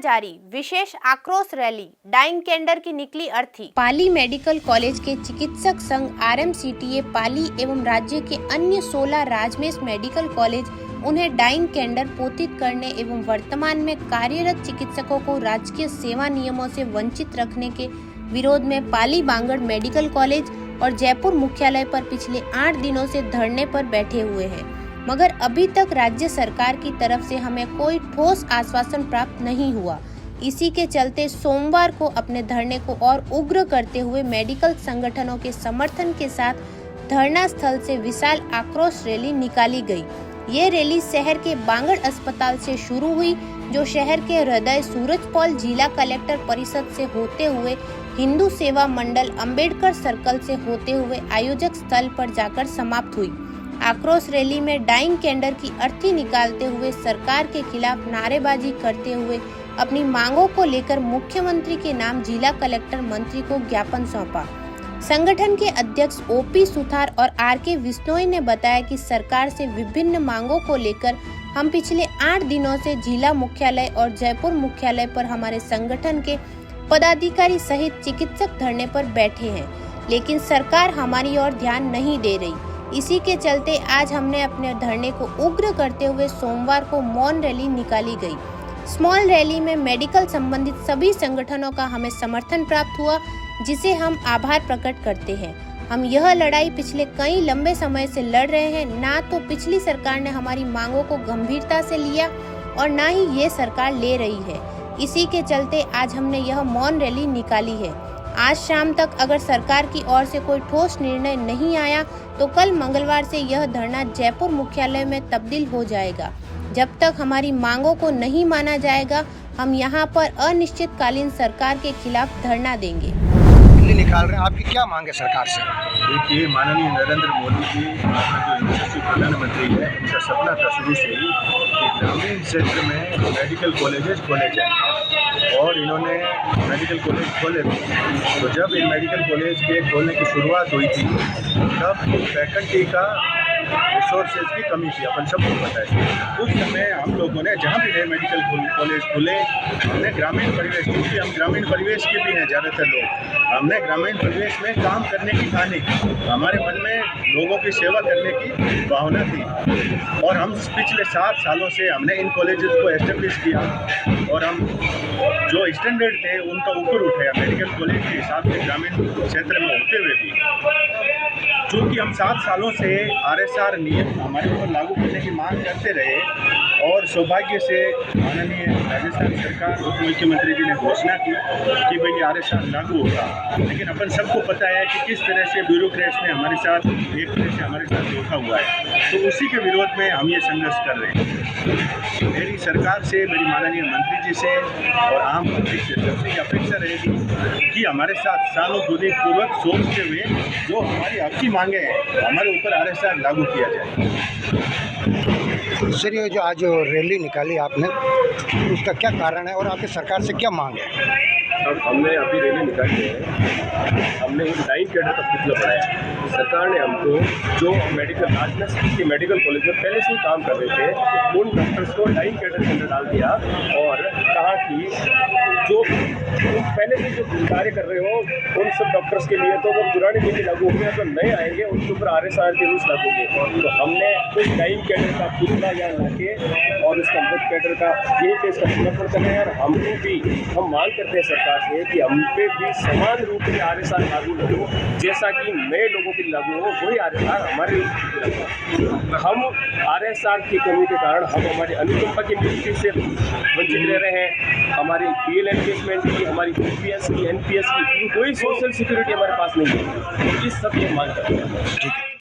जारी विशेष आक्रोश rally, dying कैंडर की निकली अर्थी। पाली मेडिकल कॉलेज के चिकित्सक संघ RMCTA पाली एवं राज्य के अन्य 16 राजमेश मेडिकल कॉलेज उन्हें डाइंग कैंडर पोतित करने एवं वर्तमान में कार्यरत चिकित्सकों को राजकीय सेवा नियमों से वंचित रखने के विरोध में पाली बांगड़ मेडिकल कॉलेज और जयपुर मुख्यालय पर पिछले 8 दिनों से धरने पर बैठे हुए हैं, मगर अभी तक राज्य सरकार की तरफ से हमें कोई ठोस आश्वासन प्राप्त नहीं हुआ। इसी के चलते सोमवार को अपने धरने को और उग्र करते हुए मेडिकल संगठनों के समर्थन के साथ धरना स्थल से विशाल आक्रोश रैली निकाली गई। ये रैली शहर के बांगड़ अस्पताल से शुरू हुई, जो शहर के हृदय सूरजपोल जिला कलेक्टर परिषद से होते हुए हिंदू सेवा मंडल अंबेडकर सर्कल से होते हुए आयोजक स्थल पर जाकर समाप्त हुई। आक्रोश रैली में डाइंग कैंडर की अर्थी निकालते हुए सरकार के खिलाफ नारेबाजी करते हुए अपनी मांगों को लेकर मुख्यमंत्री के नाम जिला कलेक्टर मंत्री को ज्ञापन सौंपा। संगठन के अध्यक्ष OP सुथार और RK विश्नोई ने बताया कि सरकार से विभिन्न मांगों को लेकर हम पिछले 8 दिनों से जिला मुख्यालय और जयपुर मुख्यालय पर हमारे संगठन के पदाधिकारी सहित चिकित्सक धरने पर बैठे हैं, लेकिन सरकार हमारी ओर ध्यान नहीं दे रही। इसी के चलते आज हमने अपने धरने को उग्र करते हुए सोमवार को मौन रैली निकाली गई। स्मॉल रैली में मेडिकल संबंधित सभी संगठनों का हमें समर्थन प्राप्त हुआ, जिसे हम आभार प्रकट करते हैं। हम यह लड़ाई पिछले कई लंबे समय से लड़ रहे हैं। ना तो पिछली सरकार ने हमारी मांगों को गंभीरता से लिया और ना ही ये सरकार ले रही है। इसी के चलते आज हमने यह मौन रैली निकाली है। आज शाम तक अगर सरकार की ओर से कोई ठोस निर्णय नहीं आया तो कल मंगलवार से यह धरना जयपुर मुख्यालय में तब्दील हो जाएगा। जब तक हमारी मांगों को नहीं माना जाएगा, हम यहाँ पर अनिश्चितकालीन सरकार के खिलाफ धरना देंगे। निकाल रहे हैं, आपकी क्या मांग है सरकार से? देखिए, माननीय नरेंद्र मोदी जी जो यशस्वी प्रधानमंत्री है, उनका सपना था शुरू से ही कि ग्रामीण क्षेत्र में मेडिकल कॉलेजेस खोले जाएं, और इन्होंने मेडिकल कॉलेज खोले। तो जब इन मेडिकल कॉलेज के खोलने की शुरुआत हुई थी, तब फैकल्टी का रिसोर्सेज की कमी थी, अपन सबको पता है। उस समय हम लोगों ने जहाँ भी नए मेडिकल कॉलेज खुले, हमने ग्रामीण परिवेश, क्योंकि हम ग्रामीण परिवेश के भी हैं ज़्यादातर लोग, हमने ग्रामीण परिवेश में काम करने की ठानी। हमारे मन में लोगों की सेवा करने की भावना थी, और हम पिछले 7 सालों से हमने इन कॉलेजेस को एस्टेब्लिश किया, और हम जो स्टैंडर्ड थे उनका ऊपर उठाया मेडिकल कॉलेज के हिसाब से ग्रामीण क्षेत्र में होते हुए भी। चूँकि हम 7 सालों से RSR नियम हमारे ऊपर लागू करने की मांग करते रहे, और सौभाग्य से माननीय राजस्थान सरकार उप मुख्यमंत्री जी ने घोषणा की कि भाई RSR लागू होगा, लेकिन अपन सबको पता है कि किस तरह से ब्यूरोक्रेट्स ने हमारे साथ एक तरह से हमारे साथ धोखा हुआ है। तो उसी के विरोध में हम ये संघर्ष कर रहे हैं। मेरी सरकार से, मेरी माननीय मंत्री जी से और आम पब्लिक से सबसे अपेक्षा रहेगी कि हमारे साथ सहानुभूतिपूर्वक सोचते हुए जो हमारी हक़ी मांगे हैं, हमारे ऊपर RSR लागू किया जाए। सर, ये जो आज रैली निकाली आपने, उसका क्या कारण है और आपकी सरकार से क्या मांग है? अब हमने अभी रैली निकाली है, हमने एक डाइंग कैडर का पुतला बनाया। सरकार ने हमको जो मेडिकल कॉलेज में पहले से ही काम कर रहे थे, उन डॉक्टर्स को डाइंग कैडर के अंदर डाल दिया और कहा कि जो पहले से जो कार्य कर रहे हो उन सब डॉक्टर्स के लिए तो वो पुरानी नीति लागू होगी, जो नए आएंगे उनके ऊपर RSR के रूल्स लागू होंगे। तो हमने उस डाइंग कैडर का पुतला यहाँ लाके और उसका मृत कैडर का यही पे इसका समर्पण कर रहे हैं। और हमको भी हम मांग करते हैं सरकार से कि हम पे भी समान रूप से RSR लागू हो, जैसा कि नए लोगों के लिए लागू हो, वही RSR हमारे हम RSR की कमी के कारण हम हमारे अनुकंपा की नियुक्ति से वंचित रह रहे हैं। हमारी PL एनकेसमेंट की, हमारी PPS की, NPS की कोई सोशल सिक्योरिटी हमारे पास नहीं है। इस सब की मांग करते हैं।